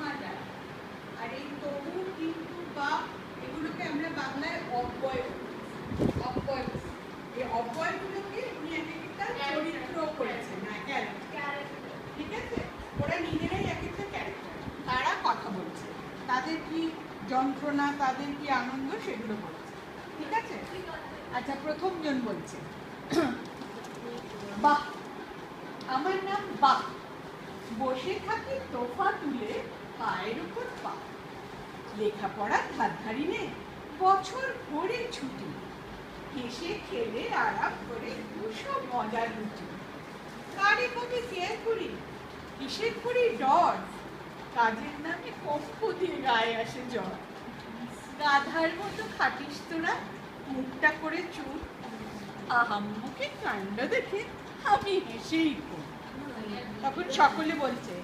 মাজার। আর এই তবু, কিন্তু, বা এগুলোকে আমরা বাংলায় অব্যয় বলি। অব্যয়, এই অব্যয়গুলোকে উনি এক একটা চরিত্র করেছেন। ঠিক আছে, ওরা নিজেরাই এক একটা ক্যারেক্টার, তারা কথা বলছে, তাদের কি যন্ত্রণা, তাদের কি আনন্দ, সেগুলো বলছে। ঠিক আছে? আচ্ছা, প্রথম জন বলছে, বাহ, আমার নাম বাহ, বসে থাকি তোফা তুলে পায়ের উপর পা, লেখাপড়া ধার ধারি নে, বছর ভরে ছুটি, হেসে খেলে আরাম করে দুশো মজার রুটি, কারে কবে কেয়ার করি, কিসের করি ডর, কাজের নামে কম্প দিয়ে গায়ে আসে জ্বর, গাধার মতো খাটিস তোরা, মুখটা করে চুল, আহাম্মকে কাণ্ড দেখে আমি হেসেই করি। তখন সকলে বলছে,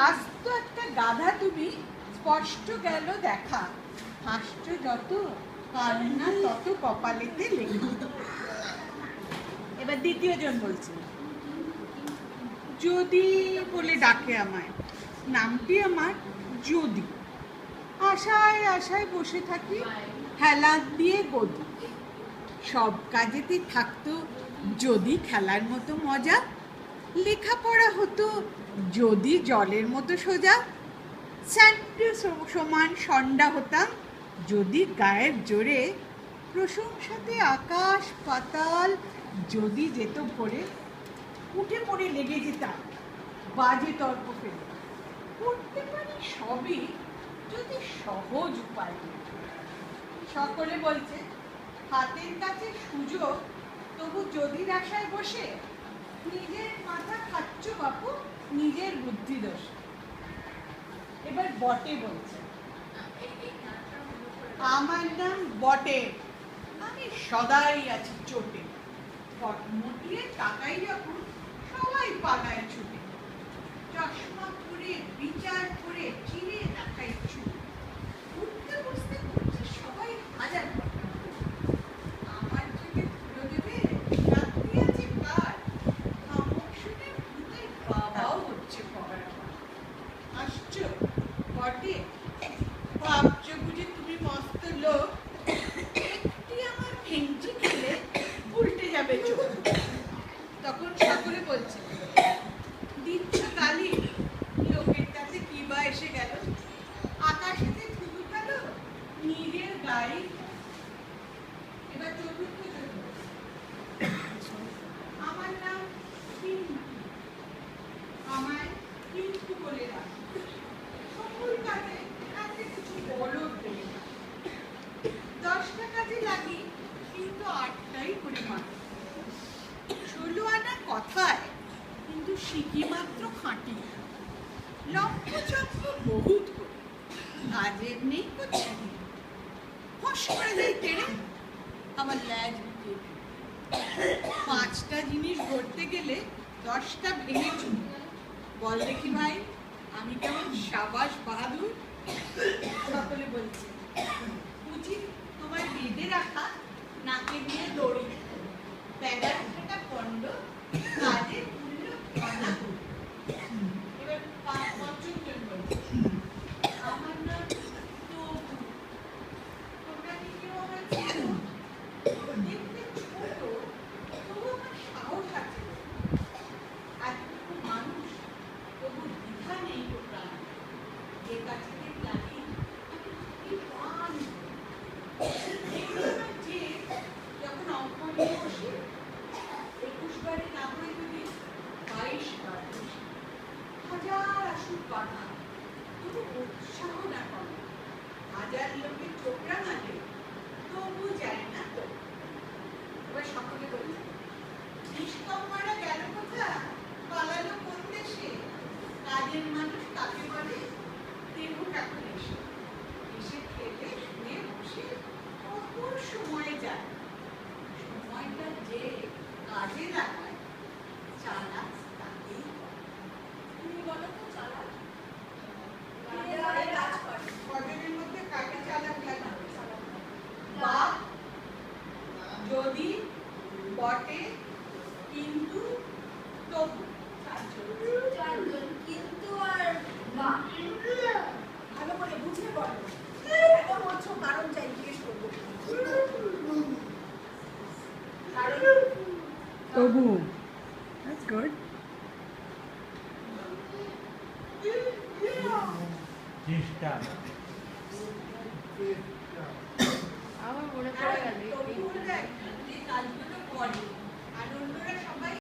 আজ তো একটা গাধা তুমি, স্পষ্ট গেল দেখা, হাসছ যত, কান্না তত কপালেতে লেখা। এবার দ্বিতীয় জন বলছে, যদি বলে ডাকে আমায়, নামটি আমার যদি, আশায় আশায় বসে থাকি, হেলা দিয়ে গদি, সব কাজেতে থাকতো যদি খেলার মতো মজা, লেখাপড়া হতো যদি জলের মতো সোজা, স্যান্ডে সমান সন্ডা হতাম যদি গায়ের জোরে, প্রশংসাতে আকাশ পাতাল যদি যেত ভরে, উঠে পড়ে লেগে যেতাম বাজে তর্ক ফেলে, করতে পারি সবই যদি সহজ উপায়। সকলে বলছে, হাতের কাছে সুযোগ তবু যদি আশায় বসে, নিজের মাথা খাচ্ছ বাপু নিজের বুদ্ধি দোষ। এবার বটে বলছে, আমার নাম বটে, আমি সদাই আছি চোটে, মোটিয়ে টাকাই যখন সবাই পালায় ছুটে, চশমা পরে বিচার করে চিনে দেখাই চুল, উঠতে বসতে করছে সবাই হাজার কথা, আমার থেকে তুলে দেবে রাত্রি আছে কার, খামক শুনে ভূতের বাবাও হচ্ছে পড়া। আসছো বটে, ভাবছো বুঝি তুমি মস্ত লোক, একটি আমার ভেঙচি খেলে উল্টে যাবে চোখ। তখন সকলে বলছে, দিচ্ছ গালি, লোকের কাছে কি বা এসে গেল, আকাশেতে থুতু ফেলো নিজের গায়ে। এবার চতুর্থ জন, আমার নাম কিন্তু, আমায় কিন্তু বলে রাখ, সকল কাজে এত কিছু বলদ দেবে না, 10টা কাজে লাগি কিন্তু 8টাই করে মাত্র, 16 আনা কথায় কিন্তু শিখি মাত্র খাঁটি, লক্ষ্য চক্র বহুত করে কাজের নেই করছি, ফস করে যাই তেড়ে আমার ল্যাজ উঠিয়ে, 5টা জিনিস গড়তে গেলে 10টা ভেঙে চুলি, বল দেখি ভাই আমি কেমন সাবাস বাহাদুর। সকলে বলছে, উচিত তোমার বেঁধে রাখা নাকে দিয়ে দড়ি, ব্যাগার একটা পণ্ড কাজে মূল্য বাধা। এবার পঞ্চম জন বলছে, আমার নাম তবু, তোমরা কি কেউ আমার চেনো, দেখতে ছোট তবু আমার সাহস আছে, এতটুকু মানুষ তবু দ্বিধা নেই তো প্রাণ, যে কাছে লাগি আমি প্রাণ। যে যখন অঙ্ক নিয়ে বসি 21 বারে না হয় যদি 22 বার বসি, হাজার আসুক বাধা তবু উৎসাহ না করে, হাজার লোকের চোখ রাঙালে তবু যায় না তো। এবার সকলে বলছে, নিষ্কম্মারা গেল কোথা, পালালো কোন দেশে, কাজের মানুষ কাকে বলে, দেখুক এখন এসে, এসে খেলে শুয়ে বসে কখন সময় যায়, সময়টা যে কাজে লাগায় চালাক তাকেই বলে। তুমি বলো তো চালাক কজনের মধ্যে কাকে চালাক লাগে? বা যদি তবু that's good. চেষ্টা আমার মনে পড়ে গেল তবুও দেখ, যে কাজগুলো করে আর অন্যরা সবাই